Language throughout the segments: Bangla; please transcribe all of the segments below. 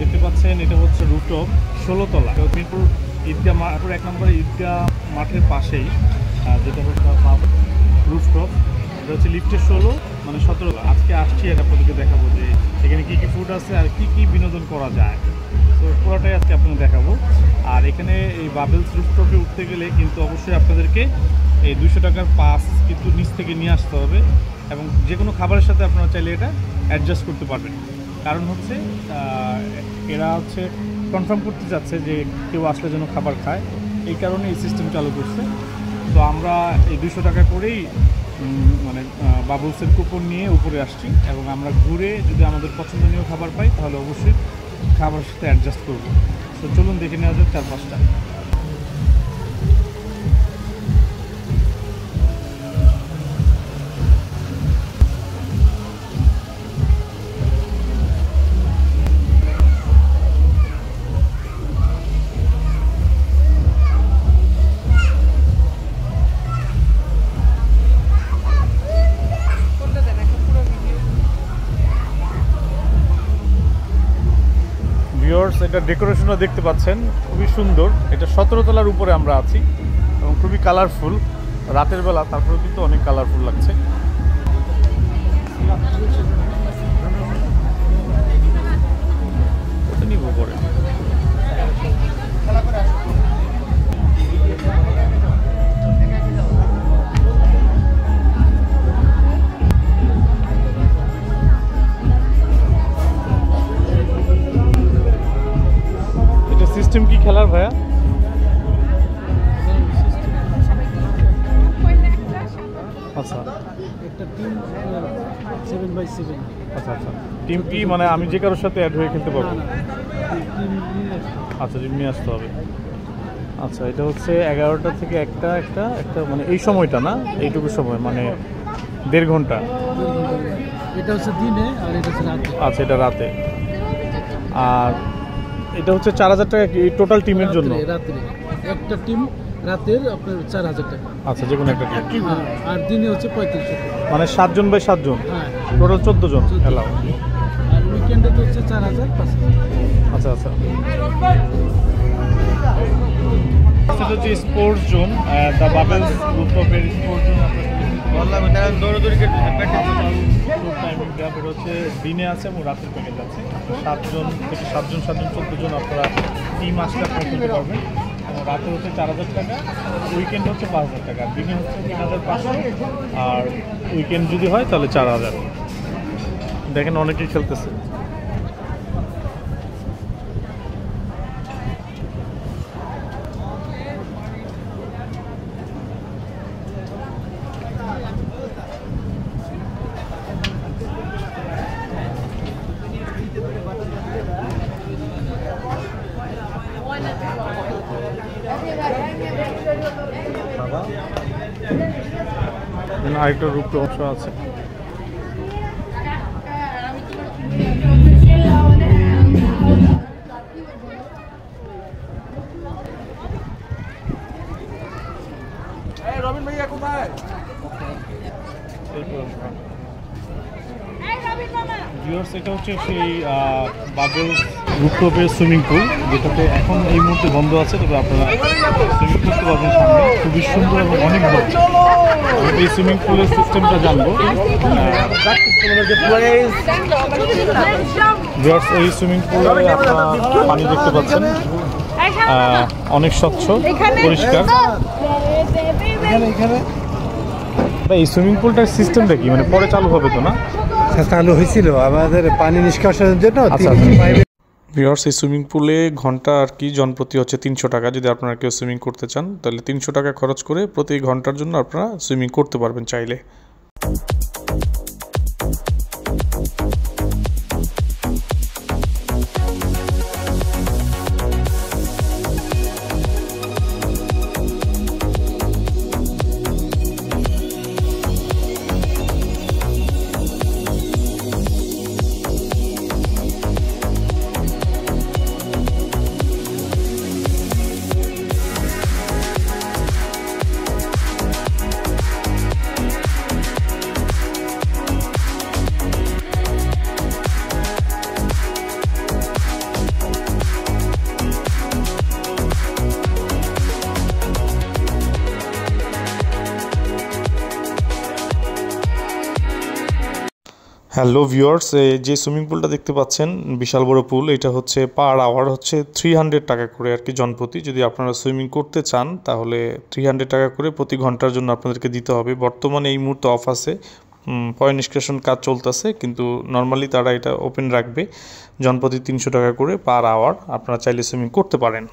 দেখতে পাচ্ছেন এটা হচ্ছে রুফটপ 16 তলা। মিরপুর ঈদগাহ মাঠের 1 নম্বর ঈদগাহ মাঠের পাশেই যেটা হচ্ছে রুফটপ, এটা হচ্ছে লিফটের 16 মানে 17 তলা। আজকে আসছি এটা আপনাদেরকে দেখাবো যে এখানে কী কী ফুড আছে আর কী কী বিনোদন করা যায়। তো পুরোটাই আজকে আপনাদের দেখাবো। আর এখানে এই বাবেলস রুফটপে উঠতে গেলে কিন্তু অবশ্যই আপনাদেরকে এই 200 টাকার পাস কিন্তু নিচ থেকে নিয়ে আসতে হবে, এবং যে কোনো খাবারের সাথে আপনারা চাইলে এটা অ্যাডজাস্ট করতে পারবেন। কারণ হচ্ছে এরা হচ্ছে কনফার্ম করতে যাচ্ছে যে কেউ আসলে যেন খাবার খায়, এই কারণে এই সিস্টেম চালু করছে। তো আমরা এই 200 টাকা করেই মানে বাবলসের কুপন নিয়ে উপরে আসছি, এবং আমরা ঘুরে যদি আমাদের পছন্দনীয় খাবার পাই তাহলে অবশ্যই খাবারের সাথে অ্যাডজাস্ট করবো। তো চলুন দেখে নেওয়া যাক 4-5টা। এটা ডেকোরেশনও দেখতে পাচ্ছেন খুবই সুন্দর। এটা 17 তলার উপরে আমরা আছি এবং খুবই কালারফুল। রাতের বেলা তারপরেও কিন্তু অনেক কালারফুল লাগছে। ওটা নিব পরে। সিস্টেম কি খেলার ভাইয়া? আচ্ছা, একটা টিম 7x7। আচ্ছা আচ্ছা, টিম কি মানে আমি যে কারোর সাথে অ্যাড হয়ে খেলতে পারবো? আচ্ছা, টিম নিয়ে আসতে হবে। আচ্ছা, এটা হচ্ছে 11টা থেকে একটা মানে এই সময়টা না, এইটুকু সময় মানে 1.5 ঘন্টা। এটা হচ্ছে দিনে আর এটা হচ্ছে রাতে। আচ্ছা, এটা রাতে। আর এটা হচ্ছে 4000 টাকা কি টোটাল টিমের জন্য? রাতে একটা টিম রাতের আপনার 4000 টাকা। আচ্ছা, যে কোনো একটা টিম। আর দিনে হচ্ছে 3500 টাকা। মানে 7 জন বাই 7 জন, হ্যাঁ, টোটাল 14 জন এলাও। আর উইকেন্ডে তো হচ্ছে 4000 500। আচ্ছা আচ্ছা, সেটা হচ্ছে স্পোর্টস জোন, দ্য বাবেলস রুফটপের স্পোর্টস জোন। আপনার হচ্ছে দিনে আছে এবং রাতের প্যাকেজ আছে। 7 জন থেকে 7 জন 14 জন আপনারা টিম আসলে আপনারা খেলতে পারবেন। এবং রাতে হচ্ছে 4000 টাকা, উইকেন্ড হচ্ছে 5000 টাকা, দিনে হচ্ছে 3500, আর উইকেন্ড যদি হয় তাহলে 4000। দেখেন অনেকেই খেলতেছে। আরেকটা রূপটপ অংশ আছে। রবিন ভাইয়া কোথায়? এটা হচ্ছে সেই বাবেলস রুফটপের সুইমিং পুল, যেটাতে এখন এই মুহূর্তে বন্ধ আছে, তবে আপনারা সুইমিং করতে পারবেন সামনে। খুবই সুন্দর এবং অনেক বড়। এই সুইমিং পুলের সিস্টেমটা জানবো। এই সুইমিং পুলে আপনারা পানি দেখতে পাচ্ছেন, অনেক স্বচ্ছ পরিষ্কার। এই সুইমিং পুলটার সিস্টেমটা কি, মানে পরে চালু হবে তো না? চালু হয়েছিল আমাদের পানি নিষ্কাশনের জন্য। ভিউয়ার্স, এই সুইমিং পুলে ঘন্টা আর কি জনপ্রতি হচ্ছে 300 টাকা। যদি আপনারা কেউ সুইমিং করতে চান তাহলে 300 টাকা খরচ করে প্রতি ঘন্টার জন্য আপনারা সুইমিং করতে পারবেন চাইলে। হ্যালো ভিউয়ার্স, যে সুইমিং পুলটা দেখতে পাচ্ছেন বিশাল বড় পুল, এটা হচ্ছে পার আওয়ার হচ্ছে 300 টাকা করে আর কি জনপ্রতি। যদি আপনারা সুইমিং করতে চান তাহলে 300 টাকা করে প্রতি ঘন্টার জন্য আপনাদেরকে দিতে হবে। বর্তমানে এই মুহূর্তে অফ আছে, পয় নিষ্কাশন কাজ চলতেছে, কিন্তু নর্মালি তারা এটা ওপেন রাখবে। জনপ্রতি 300 টাকা করে পার আওয়ার, আপনারা চাইলে সুইমিং করতে পারেন।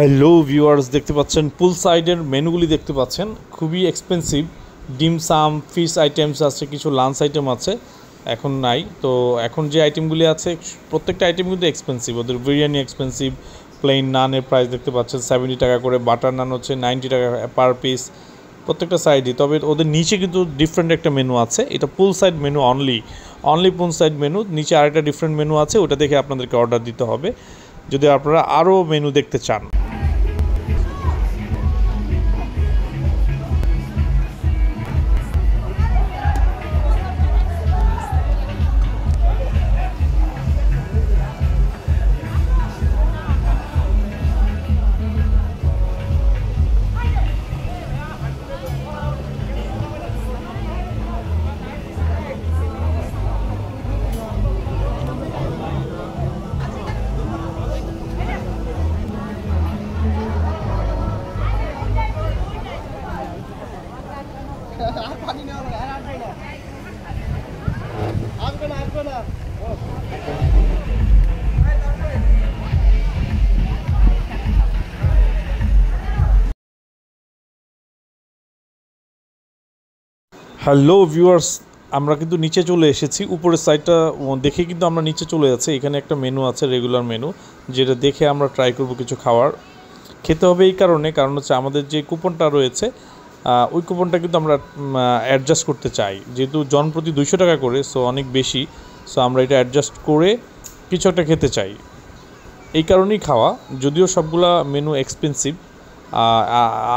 হ্যালো ভিউয়ার্স, দেখতে পাচ্ছেন পুল সাইডের মেনুগুলি দেখতে পাচ্ছেন, খুবই এক্সপেন্সিভ। ডিম সাম, ফিশ আইটেমস আছে, কিছু লাঞ্চ আইটেম আছে, এখন নাই। তো এখন যে আইটেমগুলি আছে প্রত্যেকটা আইটেম কিন্তু এক্সপেন্সিভ। ওদের বিরিয়ানি এক্সপেন্সিভ, প্লেন নানের প্রাইস দেখতে পাচ্ছেন 70 টাকা করে, বাটার নান হচ্ছে 90 টাকা পার পিস, প্রত্যেকটা সাইডই। তবে ওদের নিচে কিন্তু ডিফারেন্ট একটা মেনু আছে, এটা পুল সাইড মেনু অনলি পুল সাইড মেনু। নিচে আরেকটা ডিফারেন্ট মেনু আছে, ওটা দেখে আপনাদেরকে অর্ডার দিতে হবে যদি আপনারা আরও মেনু দেখতে চান। হ্যালো ভিউয়ার্স, আমরা কিন্তু নিচে চলে এসেছি। উপরের সাইডটা দেখে কিন্তু আমরা নিচে চলে যাচ্ছি। এখানে একটা মেনু আছে, রেগুলার মেনু, যেটা দেখে আমরা ট্রাই করব কিছু খাওয়ার। খেতে হবে এই কারণ হচ্ছে আমাদের যে কুপনটা রয়েছে ওই কুপনটা কিন্তু আমরা অ্যাডজাস্ট করতে চাই, যেহেতু জনপ্রতি 200 টাকা করে, সো অনেক বেশি। সো আমরা এটা অ্যাডজাস্ট করে কিছু একটা খেতে চাই, এই কারণেই খাওয়া। যদিও সবগুলা মেনু এক্সপেন্সিভ,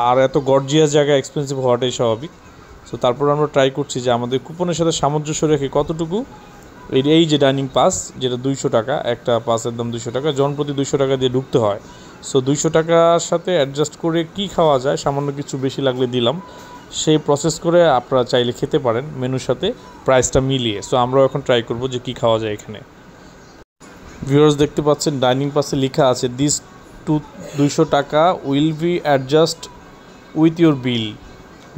আর এত গর্জিয়াস জায়গা এক্সপেন্সিভ হওয়াটাই স্বাভাবিক। সো তারপর আমরা ট্রাই করছি যে আমাদের কুপনের সাথে সামঞ্জস্য রেখে কতটুকু এই যে ডাইনিং পাস, যেটা 200 টাকা, একটা পাসের দাম 200 টাকা, জনপ্রতি 200 টাকা দিয়ে ঢুকতে হয়। সো 200 টাকার সাথে অ্যাডজাস্ট করে কি খাওয়া যায়, সামান্য কিছু বেশি লাগলে দিলাম, সেই প্রসেস করে আপনারা চাইলে খেতে পারেন মেনুর সাথে প্রাইসটা মিলিয়ে। সো আমরাও এখন ট্রাই করব যে কী খাওয়া যায় এখানে। ভিউয়ার্স, দেখতে পাচ্ছেন ডাইনিং পাসে লেখা আছে দিস 200 টাকা will be adjust with your bill,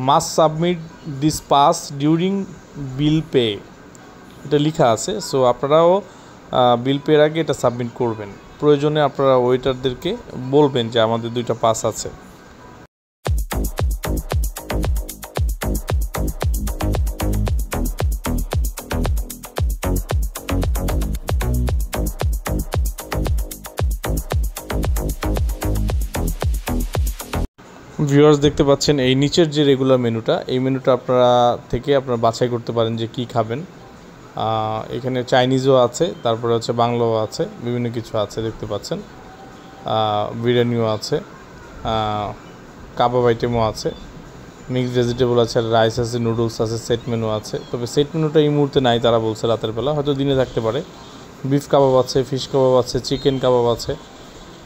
must submit this pass during bill pay, এটা লেখা আছে। সো আপনারাও বিল পের আগে এটা সাবমিট করবেন। প্রয়োজনে আপনারা ওয়েটারদেরকে বলবেন যে আমাদের 2টা পাস আছে। ভিউয়ার্স, দেখতে পাচ্ছেন এই নিচের যে রেগুলার মেনুটা, এই মেনুটা আপনারা বাছাই করতে পারেন যে কি খাবেন। এখানে চাইনিজও আছে, তারপরে হচ্ছে বাংলাও আছে, বিভিন্ন কিছু আছে দেখতে পাচ্ছেন। বিরিয়ানিও আছে, কাবাব আইটেমও আছে, মিক্সড ভেজিটেবল আছে, রাইস আছে, নুডলস আছে, সেট মেনু আছে। তবে সেট মেনুটা এই মুহূর্তে নাই, তারা বলছে রাতের বেলা, হয়তো দিনে থাকতে পারে। বিফ কাবাব আছে, ফিশ কাবাব আছে, চিকেন কাবাব আছে।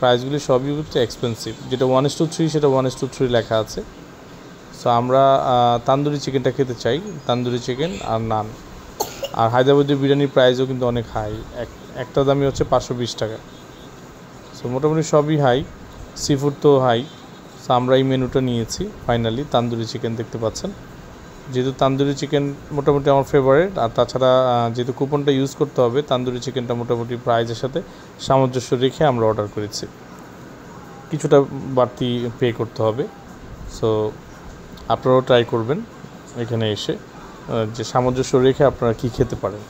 প্রাইসগুলি সবই হচ্ছে এক্সপেন্সিভ। যেটা 1:3 সেটা 1:3 লেখা আছে। সো আমরা তান্দুরি চিকেনটা খেতে চাই, তান্দুরি চিকেন আর নান। আর হায়দ্রাবাদি বিরিয়ানির প্রাইসও কিন্তু অনেক হাই, একটা দামই হচ্ছে 520 টাকা। সো মোটামুটি সবই হাই, সি ফুড তো হাই। সো আমরা এই মেনুটা নিয়েছি ফাইনালি, তান্দুরি চিকেন দেখতে পাচ্ছেন। যেহেতু তান্দুরি চিকেন মোটামুটি আমার ফেভারিট, আর তাছাড়া যেহেতু কুপনটা ইউজ করতে হবে, তান্দুরি চিকেনটা মোটামুটি প্রাইসের সাথে সামঞ্জস্য রেখে আমরা অর্ডার করেছি। কিছুটা বাড়তি পে করতে হবে। সো আপনারাও ট্রাই করবেন এখানে এসে, যে সামঞ্জস্য রেখে আপনারা কী খেতে পারেন।